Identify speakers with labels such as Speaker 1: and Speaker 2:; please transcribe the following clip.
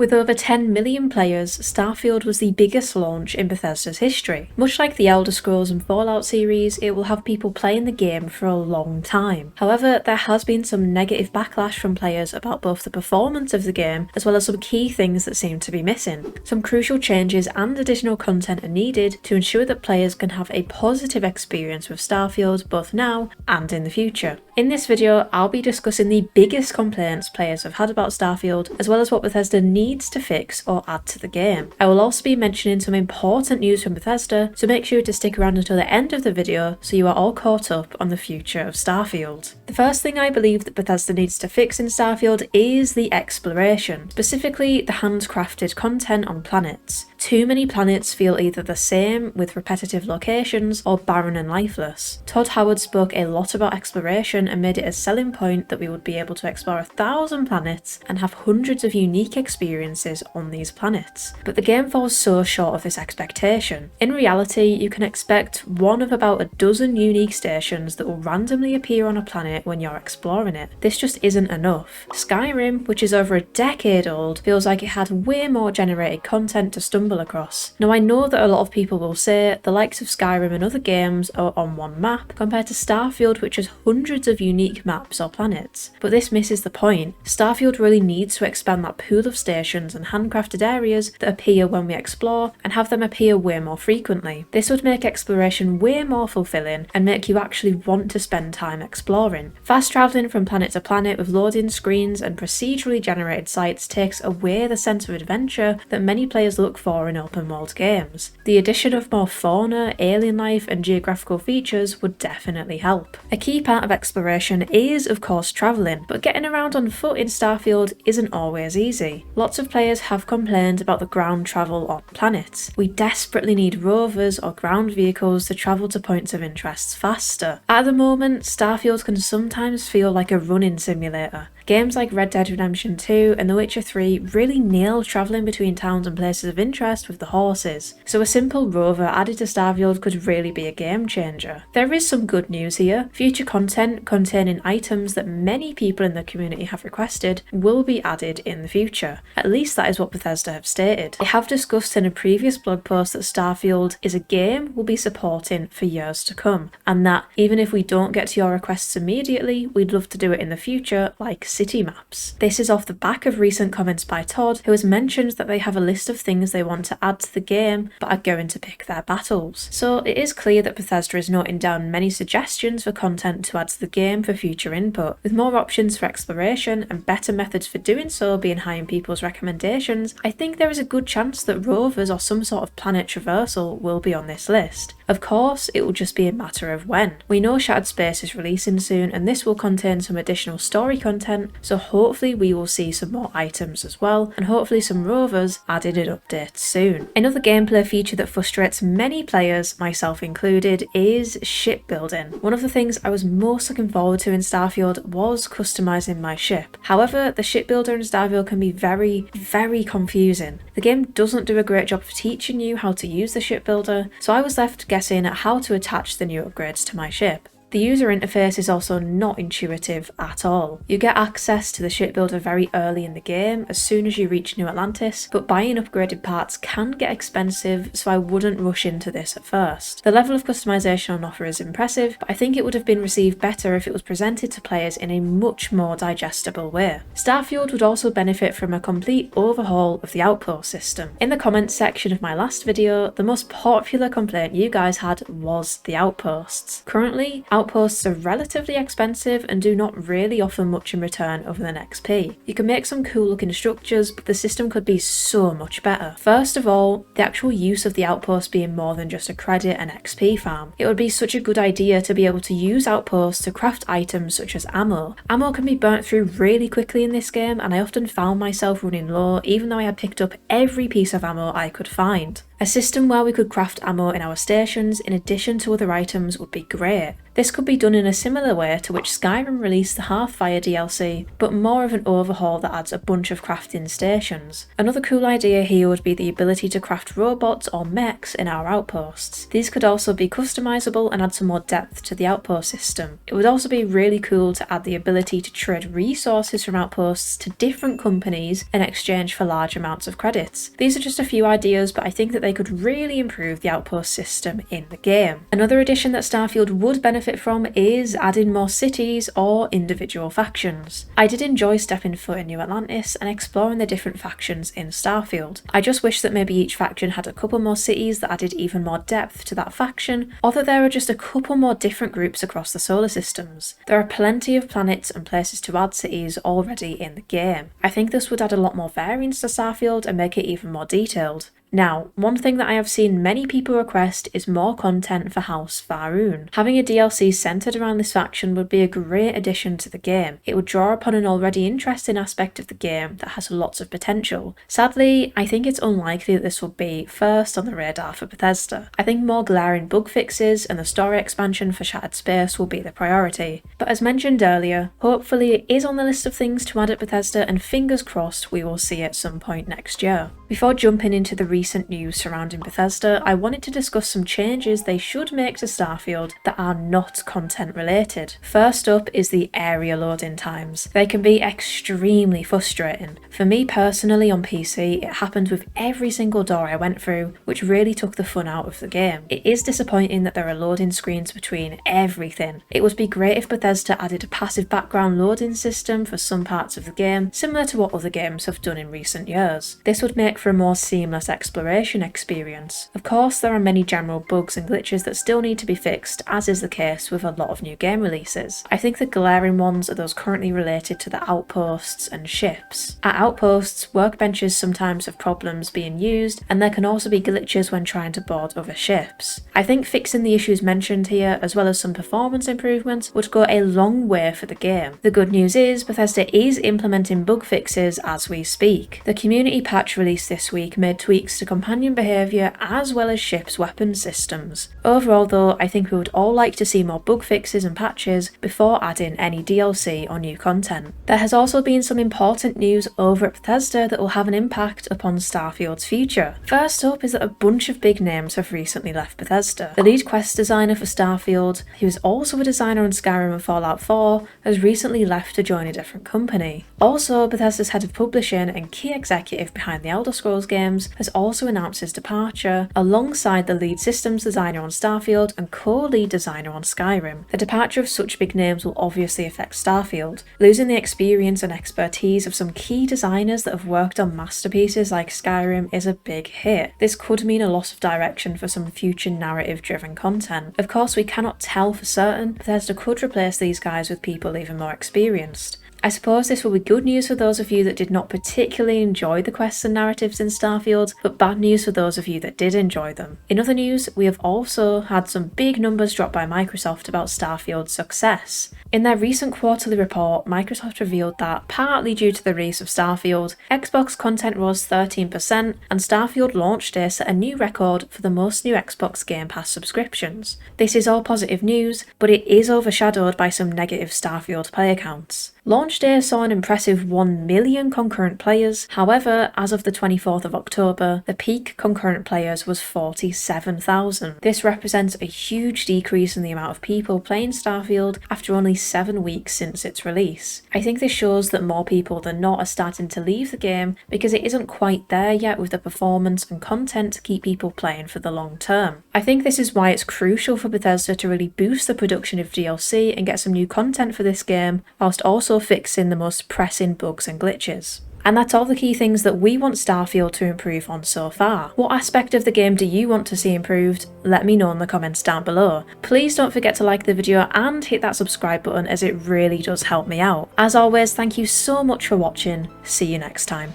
Speaker 1: With over 10 million players, Starfield was the biggest launch in Bethesda's history. Much like the Elder Scrolls and Fallout series, it will have people playing the game for a long time. However, there has been some negative backlash from players about both the performance of the game, as well as some key things that seem to be missing. Some crucial changes and additional content are needed to ensure that players can have a positive experience with Starfield both now and in the future. In this video, I'll be discussing the biggest complaints players have had about Starfield, as well as what Bethesda needs to fix or add to the game. I will also be mentioning some important news from Bethesda, so make sure to stick around until the end of the video so you are all caught up on the future of Starfield. The first thing I believe that Bethesda needs to fix in Starfield is the exploration, specifically the handcrafted content on planets. Too many planets feel either the same, with repetitive locations, or barren and lifeless. Todd Howard spoke a lot about exploration and made it a selling point that we would be able to explore 1,000 planets and have hundreds of unique experiences on these planets. But the game falls so short of this expectation. In reality, you can expect one of about a dozen unique stations that will randomly appear on a planet when you're exploring it. This just isn't enough. Skyrim, which is over a decade old, feels like it had way more generated content to stumble across. Now I know that a lot of people will say the likes of Skyrim and other games are on one map compared to Starfield, which has hundreds of unique maps or planets, but this misses the point. Starfield really needs to expand that pool of stations and handcrafted areas that appear when we explore and have them appear way more frequently. This would make exploration way more fulfilling and make you actually want to spend time exploring. Fast travelling from planet to planet with loading screens and procedurally generated sites takes away the sense of adventure that many players look for in open world games. The addition of more fauna, alien life and geographical features would definitely help. A key part of exploration is of course travelling, but getting around on foot in Starfield isn't always easy. Lots of players have complained about the ground travel on planets. We desperately need rovers or ground vehicles to travel to points of interest faster. At the moment, Starfield can sometimes feel like a running simulator. Games like Red Dead Redemption 2 and The Witcher 3 really nail travelling between towns and places of interest with the horses, so a simple rover added to Starfield could really be a game changer. There is some good news here. Future content containing items that many people in the community have requested will be added in the future. At least that is what Bethesda have stated. They have discussed in a previous blog post that Starfield is a game we'll be supporting for years to come, and that even if we don't get to your requests immediately, we'd love to do it in the future, like city maps. This is off the back of recent comments by Todd, who has mentioned that they have a list of things they want to add to the game but are going to pick their battles. So it is clear that Bethesda is noting down many suggestions for content to add to the game for future input. With more options for exploration and better methods for doing so being high in people's recommendations, I think there is a good chance that rovers or some sort of planet traversal will be on this list. Of course, it will just be a matter of when. We know Shattered Space is releasing soon and this will contain some additional story content, so hopefully we will see some more items as well, and hopefully some rovers added in updates soon. Another gameplay feature that frustrates many players, myself included, is shipbuilding. One of the things I was most looking forward to in Starfield was customising my ship. However, the shipbuilder in Starfield can be very confusing. The game doesn't do a great job of teaching you how to use the shipbuilder, so I was left guessing at how to attach the new upgrades to my ship. The user interface is also not intuitive at all. You get access to the shipbuilder very early in the game, as soon as you reach New Atlantis, but buying upgraded parts can get expensive, so I wouldn't rush into this at first. The level of customization on offer is impressive, but I think it would have been received better if it was presented to players in a much more digestible way. Starfield would also benefit from a complete overhaul of the Outpost system. In the comments section of my last video, the most popular complaint you guys had was the Outposts. Currently, Outposts are relatively expensive and do not really offer much in return other than XP. You can make some cool looking structures, but the system could be so much better. First of all, the actual use of the outpost being more than just a credit and XP farm. It would be such a good idea to be able to use outposts to craft items such as ammo. Ammo can be burnt through really quickly in this game, and I often found myself running low even though I had picked up every piece of ammo I could find. A system where we could craft ammo in our stations in addition to other items would be great. This could be done in a similar way to which Skyrim released the Hearthfire DLC, but more of an overhaul that adds a bunch of crafting stations. Another cool idea here would be the ability to craft robots or mechs in our outposts. These could also be customizable and add some more depth to the outpost system. It would also be really cool to add the ability to trade resources from outposts to different companies in exchange for large amounts of credits. These are just a few ideas, but I think that they could really improve the outpost system in the game. Another addition that Starfield would benefit from is adding more cities or individual factions. I did enjoy stepping foot in New Atlantis and exploring the different factions in Starfield. I just wish that maybe each faction had a couple more cities that added even more depth to that faction, or that there are just a couple more different groups across the solar systems. There are plenty of planets and places to add cities already in the game. I think this would add a lot more variance to Starfield and make it even more detailed. Now, one thing that I have seen many people request is more content for House Faerun. Having a DLC centred around this faction would be a great addition to the game. It would draw upon an already interesting aspect of the game that has lots of potential. Sadly, I think it's unlikely that this will be first on the radar for Bethesda. I think more glaring bug fixes and the story expansion for Shattered Space will be the priority. But as mentioned earlier, hopefully it is on the list of things to add at Bethesda, and fingers crossed we will see it at some point next year. Before jumping into the recent news surrounding Bethesda, I wanted to discuss some changes they should make to Starfield that are not content related. First up is the area loading times. They can be extremely frustrating. For me personally on PC, it happened with every single door I went through, which really took the fun out of the game. It is disappointing that there are loading screens between everything. It would be great if Bethesda added a passive background loading system for some parts of the game, similar to what other games have done in recent years. This would make for a more seamless exploration experience. Of course, there are many general bugs and glitches that still need to be fixed, as is the case with a lot of new game releases. I think the glaring ones are those currently related to the outposts and ships. At outposts, workbenches sometimes have problems being used, and there can also be glitches when trying to board other ships. I think fixing the issues mentioned here, as well as some performance improvements, would go a long way for the game. The good news is Bethesda is implementing bug fixes as we speak. The community patch released this week made tweaks to companion behaviour as well as ships' weapon systems. Overall though, I think we would all like to see more bug fixes and patches before adding any DLC or new content. There has also been some important news over at Bethesda that will have an impact upon Starfield's future. First up is that a bunch of big names have recently left Bethesda. The lead quest designer for Starfield, who is also a designer on Skyrim and Fallout 4, has recently left to join a different company. Also, Bethesda's head of publishing and key executive behind the Elder Scrolls games has also announced his departure, alongside the lead systems designer on Starfield and co-lead designer on Skyrim. The departure of such big names will obviously affect Starfield. Losing the experience and expertise of some key designers that have worked on masterpieces like Skyrim is a big hit. This could mean a loss of direction for some future narrative-driven content. Of course, we cannot tell for certain. Bethesda could replace these guys with people even more experienced. I suppose this will be good news for those of you that did not particularly enjoy the quests and narratives in Starfield, but bad news for those of you that did enjoy them. In other news, we have also had some big numbers dropped by Microsoft about Starfield's success. In their recent quarterly report, Microsoft revealed that, partly due to the release of Starfield, Xbox content rose 13%, and Starfield launch day set a new record for the most new Xbox Game Pass subscriptions. This is all positive news, but it is overshadowed by some negative Starfield player counts. Launch day saw an impressive 1 million concurrent players. However, as of the 24th of October, the peak concurrent players was 47,000. This represents a huge decrease in the amount of people playing Starfield after only 7 weeks since its release. I think this shows that more people than not are starting to leave the game because it isn't quite there yet with the performance and content to keep people playing for the long term. I think this is why it's crucial for Bethesda to really boost the production of DLC and get some new content for this game, whilst also fixing the most pressing bugs and glitches. And that's all the key things that we want Starfield to improve on so far. What aspect of the game do you want to see improved? Let me know in the comments down below. Please don't forget to like the video and hit that subscribe button, as it really does help me out. As always, thank you so much for watching. See you next time.